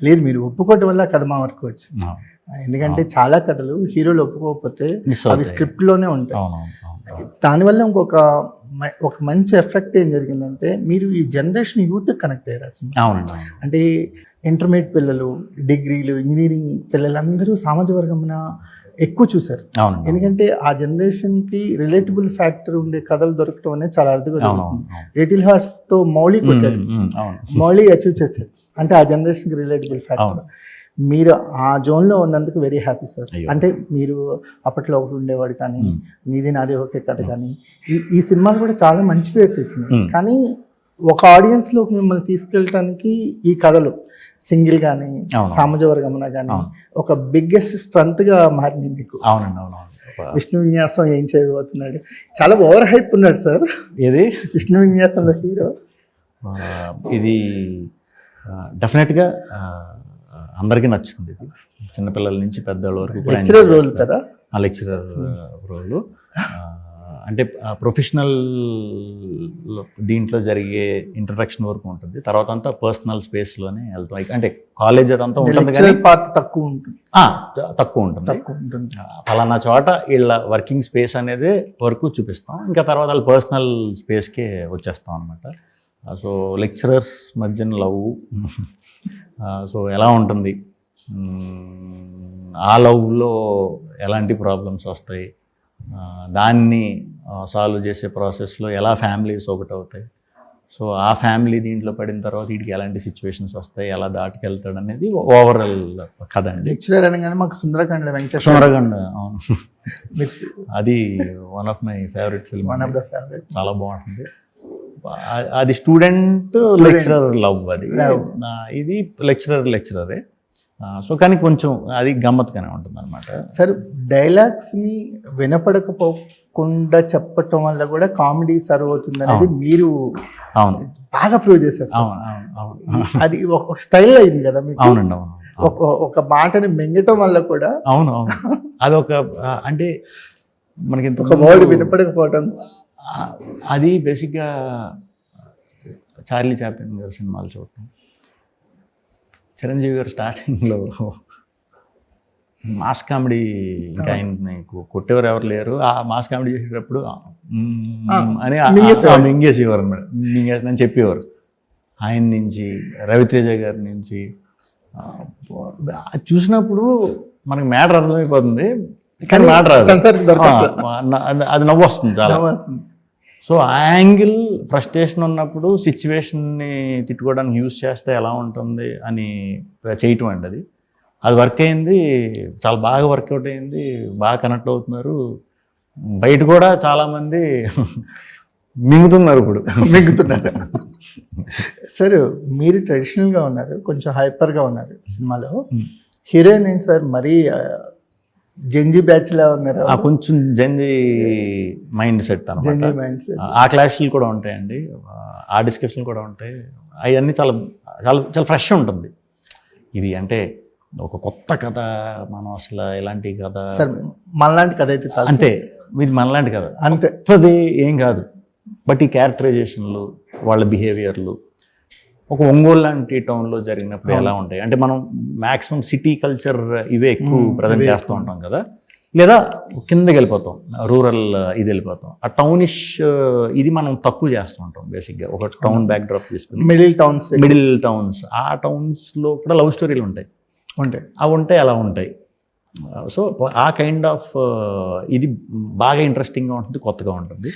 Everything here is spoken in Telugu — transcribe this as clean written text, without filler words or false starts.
లేదు, మీరు ఒప్పుకోవటం వల్ల కథ మా వరకు వచ్చింది. ఎందుకంటే చాలా కథలు హీరోలు ఒప్పుకోకపోతే అవి స్క్రిప్ట్లోనే ఉంటాయి. దానివల్ల ఒక మంచి ఎఫెక్ట్ ఏం జరిగిందంటే, మీరు ఈ జనరేషన్ యూత్ కనెక్ట్ అయ్యారు అసలు. అంటే ఇంటర్మీడియట్ పిల్లలు, డిగ్రీలు, ఇంజనీరింగ్ పిల్లలందరూ సామాజిక వర్గమున ఎక్కువ చూశారు. ఎందుకంటే ఆ జనరేషన్కి రిలేటబుల్ ఫ్యాక్టర్ ఉండే కథలు దొరకటం అనేది చాలా అర్థంగా జరుగుతుంది. లిటిల్ హార్ట్స్తో మౌళి కొట్టారు, మౌళి అచీవ్ చేశారు. అంటే ఆ జనరేషన్కి రిలేటబుల్ ఫ్యాక్టర్. మీరు ఆ జోన్లో ఉన్నందుకు వెరీ హ్యాపీ సార్. అంటే మీరు అప్పట్లో ఒకటి ఉండేవాడు కానీ, నీది నాది ఒకే కథ కానీ, ఈ సినిమాలు కూడా చాలా మంచి పేరు తెచ్చినాయి. కానీ ఒక ఆడియన్స్లోకి మిమ్మల్ని తీసుకెళ్ళటానికి ఈ కథలు సింగిల్ కానీ, సామాజిక వర్గమున కానీ ఒక బిగ్గెస్ట్ స్ట్రెంత్గా మారింది మీకు. విష్ణు విన్యాసం ఏం చేయబోతున్నాడు, చాలా ఓవర్ హైప్ ఉన్నాడు సార్. ఇది విష్ణు విన్యాసంలో హీరో. ఇది డెఫినెట్గా అందరికీ నచ్చుతుంది. చిన్నపిల్లల నుంచి పెద్దవాళ్ళ వరకు లెక్చరర్ రోల్ కదా. లెక్చరర్ రోలు అంటే ప్రొఫెషనల్ దీంట్లో జరిగే ఇంట్రడక్షన్ వరకు ఉంటుంది. తర్వాత అంతా పర్సనల్ స్పేస్లోనే వెళ్తాం. అంటే కాలేజ్ అదంతా ఉంటుంది కానీ పార్ట్ తక్కువ ఉంటుంది. ఫలానా చోట వీళ్ళ వర్కింగ్ స్పేస్ అనేది వరకు చూపిస్తాం. ఇంకా తర్వాత వాళ్ళ పర్సనల్ స్పేస్కే వచ్చేస్తాం అనమాట. సో లెక్చరర్స్ మధ్యన లవ్, సో ఎలా ఉంటుంది, ఆ లవ్లో ఎలాంటి ప్రాబ్లమ్స్ వస్తాయి, దాన్ని సాల్వ్ చేసే ప్రాసెస్లో ఎలా ఫ్యామిలీస్ ఒకటి అవుతాయి, సో ఆ ఫ్యామిలీ దీంట్లో పడిన తర్వాత వీటికి ఎలాంటి సిచ్యువేషన్స్ వస్తాయి, ఎలా దాటుకెళ్తాడు అనేది ఓవరాల్ కథ అండి. లెక్చరర్ అనగానే మాకు సుందరకాండ వెంకటేశ్వర సుందరకాండ, అవును, అది one of my favourite film. చాలా బాగుంటుంది. అది స్టూడెంట్ లెక్చరర్ లవ్, అది ఇది లెక్చరరే. సో కానీ కొంచెం అది గమ్మత్తుగానే ఉంటుంది అనమాట. సార్ డైలాగ్స్ని వినపడకపోకుండా చెప్పటం వల్ల కూడా కామెడీ సర్వ్ అవుతుంది అనేది మీరు బాగా ప్రూవ్ చేశారు. అది ఒక స్టైల్ అయింది కదా మీకు. అవునండి, అవును. ఒక మాటని మింగటం వల్ల కూడా అదొక అంటే మనకి ఒక వర్డ్ వినపడకపోవటం. అది బేసిక్గా చార్లీ చాప్లిన్ గారి సినిమాలు చూడటం, చిరంజీవి గారు స్టార్టింగ్లో మాస్ కామెడీ, ఇంకా ఆయన్ని కొట్టేవారు ఎవరు లేరు, ఆ మాస్ కామెడీ చేసేటప్పుడు అని మింగేసేవారు అనమాట. మింగేసిందని చెప్పేవారు. ఆయన నుంచి, రవితేజ గారి నుంచి చూసినప్పుడు మనకి మ్యాటర్ అర్థమైపోతుంది, కానీ మ్యాటర్ అది నవ్వు వస్తుంది చాలా. సో ఆ యాంగిల్ ఫ్రస్ట్రేషన్ ఉన్నప్పుడు సిచ్యువేషన్ని తిట్టుకోవడానికి యూజ్ చేస్తే ఎలా ఉంటుంది అని చేయటం అండి. అది వర్క్ అయింది, చాలా బాగా వర్కౌట్ అయింది, బాగా కనెక్ట్ అవుతున్నారు. బయట కూడా చాలామంది మింగుతున్నారు ఇప్పుడు. సార్ మీరు ట్రెడిషనల్గా ఉన్నారు, కొంచెం హైపర్గా ఉన్నారు సినిమాలో. హీరోయిన్ ఏంటి సార్ మరీ జంజీ బ్యాచ్ లా ఉన్నారు? కొంచెం జంజీ మైండ్ సెట్ అన్నమాట. ఆ క్లాష్లు కూడా ఉంటాయండి, ఆ డిస్కషన్లు కూడా ఉంటాయి. అవన్నీ చాలా చాలా చాలా ఫ్రెష్ ఉంటుంది. ఇది అంటే ఒక కొత్త కథ, మనం అసలు ఎలాంటి కథ, మనలాంటి కథ అయితే చాలా అంతే. ఇది మనలాంటి కథ అంతే, కొత్తది ఏం కాదు. బట్ ఈ క్యారెక్టరైజేషన్లు, వాళ్ళ బిహేవియర్లు ఒక ఒంగోలు లాంటి టౌన్లో జరిగినప్పుడు ఎలా ఉంటాయి అంటే, మనం మ్యాక్సిమం సిటీ కల్చర్ ఇవే ఎక్కువ ప్రజెంట్ చేస్తూ ఉంటాం కదా, లేదా కిందకి వెళ్ళిపోతాం, రూరల్ ఇది వెళ్ళిపోతాం. ఆ టౌనిష్ ఇది మనం తక్కువ చేస్తూ ఉంటాం బేసిక్గా. ఒక టౌన్ బ్యాక్ డ్రాప్ తీసుకుని మిడిల్ టౌన్స్, ఆ టౌన్స్లో కూడా లవ్ స్టోరీలు ఉంటాయి. అవి ఉంటాయి, అలా ఉంటాయి. సో ఆ కైండ్ ఆఫ్ ఇది బాగా ఇంట్రెస్టింగ్గా ఉంటుంది, కొత్తగా ఉంటుంది.